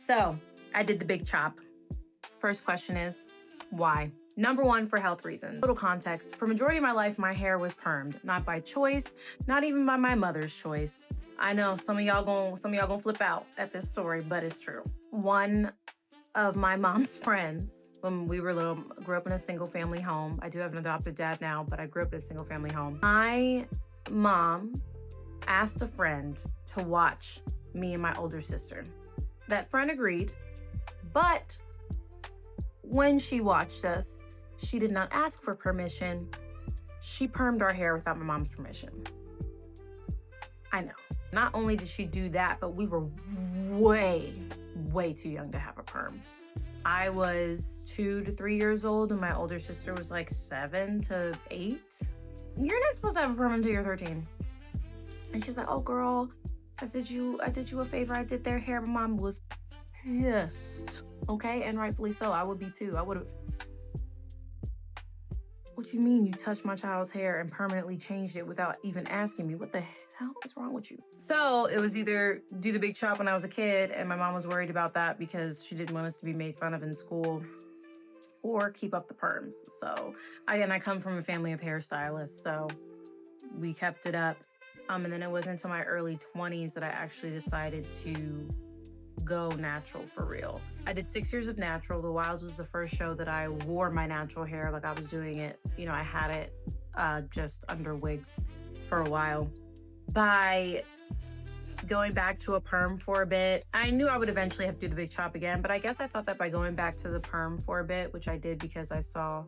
So I did the big chop. First question is, why? Number one, for health reasons. Little context, for majority of my life, my hair was permed, not by choice, not even by my mother's choice. I know some of y'all gonna flip out at this story, but it's true. One of my mom's friends, when we were little, grew up in a single family home. I do have an adopted dad now, but I grew up in a single family home. My mom asked a friend to watch me and my older sister. That friend agreed, but when she watched us, she did not ask for permission. She permed our hair without my mom's permission. I know. Not only did she do that, but we were way too young to have a perm. I was 2 to 3 years old and my older sister was like 7 to 8. You're not supposed to have a perm until you're 13. And she was like, oh girl, I did you a favor. I did their hair. My mom was pissed. Okay, and rightfully so. I would be too. I would have. What you mean you touched my child's hair and permanently changed it without even asking me? What the hell is wrong with you? So it was either do the big chop when I was a kid, and my mom was worried about that because she didn't want us to be made fun of in school, or keep up the perms. So again, I come from a family of hairstylists, so we kept it up. And then it wasn't until my early 20s that I actually decided to go natural for real. I did 6 years of natural. The Wilds was the first show that I wore my natural hair like I was doing it. You know, I had it just under wigs for a while. By going back to a perm for a bit, I knew I would eventually have to do the big chop again, but I guess I thought that by going back to the perm for a bit, which I did because I saw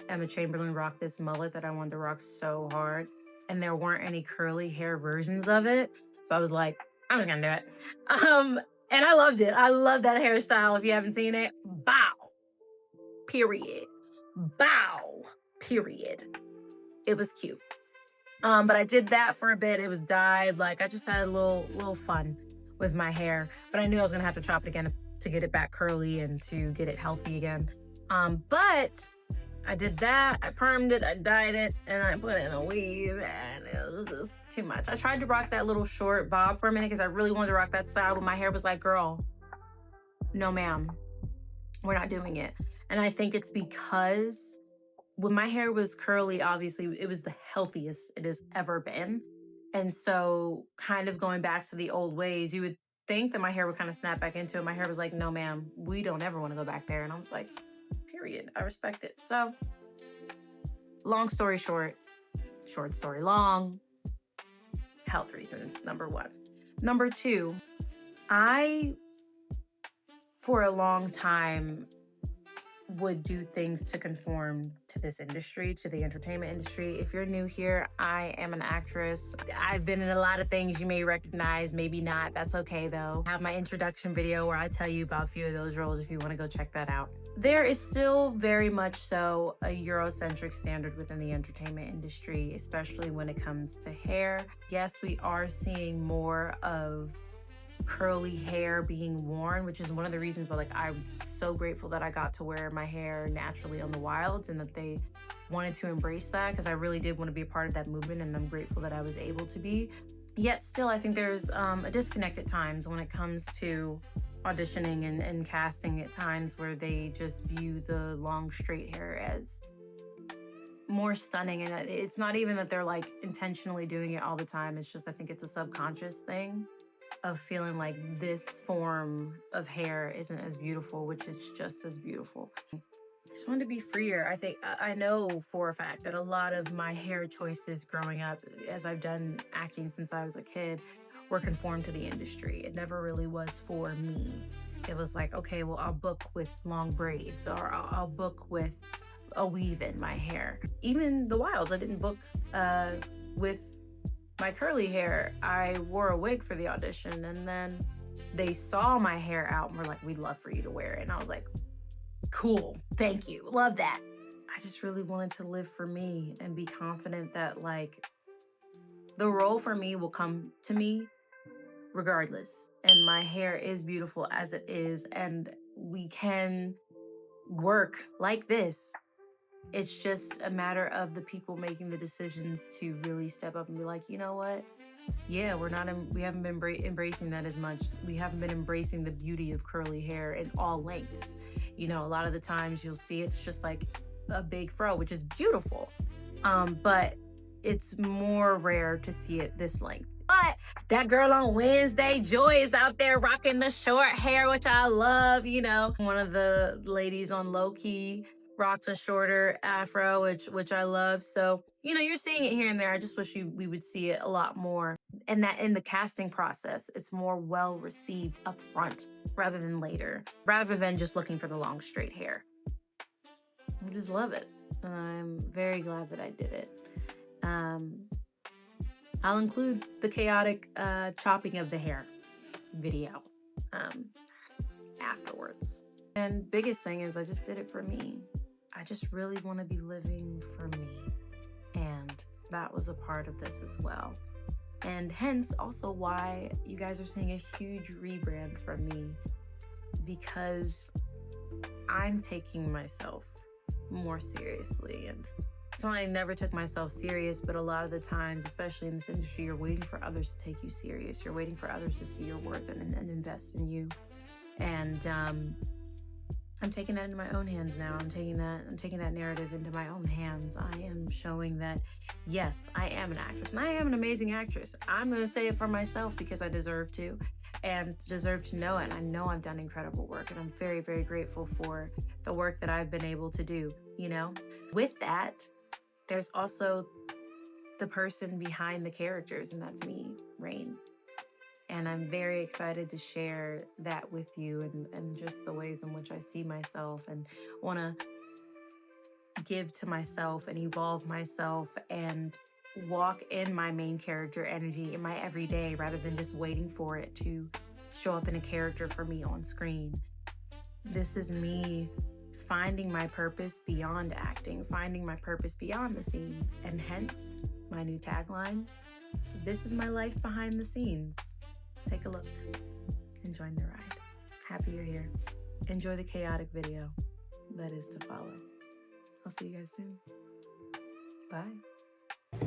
Emma Chamberlain rock this mullet that I wanted to rock so hard, and there weren't any curly hair versions of it. So I was like, I'm just gonna do it. And I loved it. I love that hairstyle. If you haven't seen it, bow, period. Bow, period. It was cute. But I did that for a bit. It was dyed. Like I just had a little fun with my hair. But I knew I was gonna have to chop it again to get it back curly and to get it healthy again. But I did that, I permed it, I dyed it, and I put it in a weave, and it was just too much. I tried to rock that little short bob for a minute because I really wanted to rock that style, but my hair was like, girl, no ma'am, we're not doing it. And I think it's because when my hair was curly, obviously, it was the healthiest it has ever been. And so kind of going back to the old ways, you would think that my hair would kind of snap back into it. My hair was like, no ma'am, we don't ever want to go back there. And I was like, period. I respect it. So, long story short, short story long, health reasons, number one. Number two, I, for a long time, would do things to conform to this industry, to the entertainment industry. If you're new here, I am an actress. I've been in a lot of things you may recognize, maybe not. That's okay though. I have my introduction video where I tell you about a few of those roles if you want to go check that out. There is still very much so a Eurocentric standard within the entertainment industry, especially when it comes to hair. Yes, we are seeing more of curly hair being worn, which is one of the reasons why like I'm so grateful that I got to wear my hair naturally on the Wilds and that they wanted to embrace that, because I really did want to be a part of that movement, and I'm grateful that I was able to be. Yet still, I think there's a disconnect at times when it comes to auditioning and casting at times where they just view the long straight hair as more stunning. And it's not even that they're like intentionally doing it all the time. It's just, I think it's a subconscious thing of feeling like this form of hair isn't as beautiful, which it's just as beautiful. I just wanted to be freer. I know for a fact that a lot of my hair choices growing up, as I've done acting since I was a kid, were conformed to the industry. It never really was for me. It was like, okay, well, I'll book with long braids, or I'll book with a weave in my hair. Even the Wilds, I didn't book with my curly hair. I wore a wig for the audition, and then they saw my hair out and were like, we'd love for you to wear it. And I was like, cool, thank you, love that. I just really wanted to live for me and be confident that like the role for me will come to me regardless. And my hair is beautiful as it is, and we can work like this. It's just a matter of the people making the decisions to really step up and be like, you know what? yeah, we haven't been embracing that as much. We haven't been embracing the beauty of curly hair in all lengths. You know, a lot of the times you'll see it's just like a big fro, which is beautiful. But it's more rare to see it this length. But that girl on Wednesday, Joy, is out there rocking the short hair, which I love. You know, one of the ladies on Low Key rocks a shorter afro, which I love. So, you know, you're seeing it here and there. I just wish we would see it a lot more. And that in the casting process, it's more well received up front rather than later, rather than just looking for the long straight hair. I just love it. I'm very glad that I did it. I'll include the chaotic chopping of the hair video afterwards. And biggest thing is I just did it for me. I just really want to be living for me. And that was a part of this as well. And hence also why you guys are seeing a huge rebrand from me, because I'm taking myself more seriously. And it's not like I never took myself serious, but a lot of the times, especially in this industry, you're waiting for others to take you serious. You're waiting for others to see your worth and invest in you. And I'm taking that into my own hands now. I'm taking that narrative into my own hands. I am showing that, yes, I am an actress, and I am an amazing actress. I'm gonna say it for myself because I deserve to, and deserve to know it. And I know I've done incredible work, and I'm very, very grateful for the work that I've been able to do, you know? With that, there's also the person behind the characters, and that's me, Rain. And I'm very excited to share that with you, and just the ways in which I see myself and want to give to myself and evolve myself and walk in my main character energy in my everyday, rather than just waiting for it to show up in a character for me on screen. This is me finding my purpose beyond acting, finding my purpose beyond the scenes, and hence my new tagline, this is my life behind the scenes. Take a look and join the ride. Happy you're here. Enjoy the chaotic video that is to follow. I'll see you guys soon. Bye.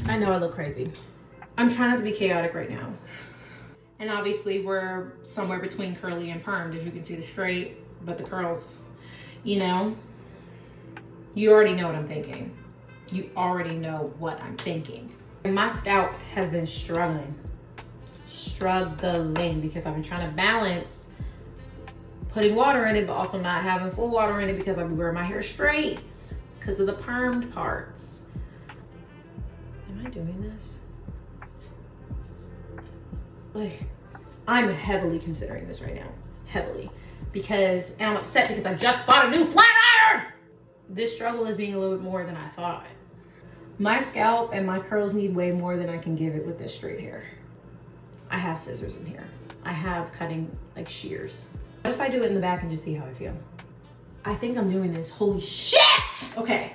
I know I look crazy. I'm trying not to be chaotic right now. And obviously we're somewhere between curly and permed, as you can see the straight, but the curls, you know, you already know what I'm thinking. You already know what I'm thinking. My scalp has been struggling because I've been trying to balance putting water in it, but also not having full water in it because I've been wearing my hair straight because of the permed parts. Am I doing this? Like, I'm heavily considering this right now. Heavily. Because, and I'm upset because I just bought a new flat iron! This struggle is being a little bit more than I thought. My scalp and my curls need way more than I can give it with this straight hair. I have scissors in here. I have cutting, like, shears. What if I do it in the back and just see how I feel? I think I'm doing this. Holy shit! Okay.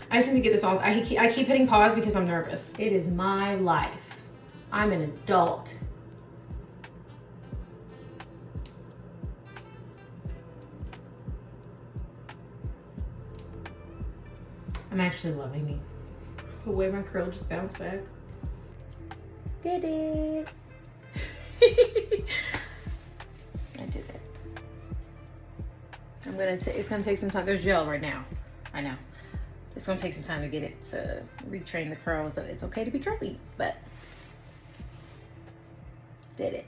I just need to get this off. I keep hitting pause because I'm nervous. It is my life. I'm an adult. I'm actually loving me. The way my curl just bounced back. Did it. I did it. It's gonna take some time. There's gel right now. I know. It's gonna take some time to get it to retrain the curls that it's okay to be curly, but did it.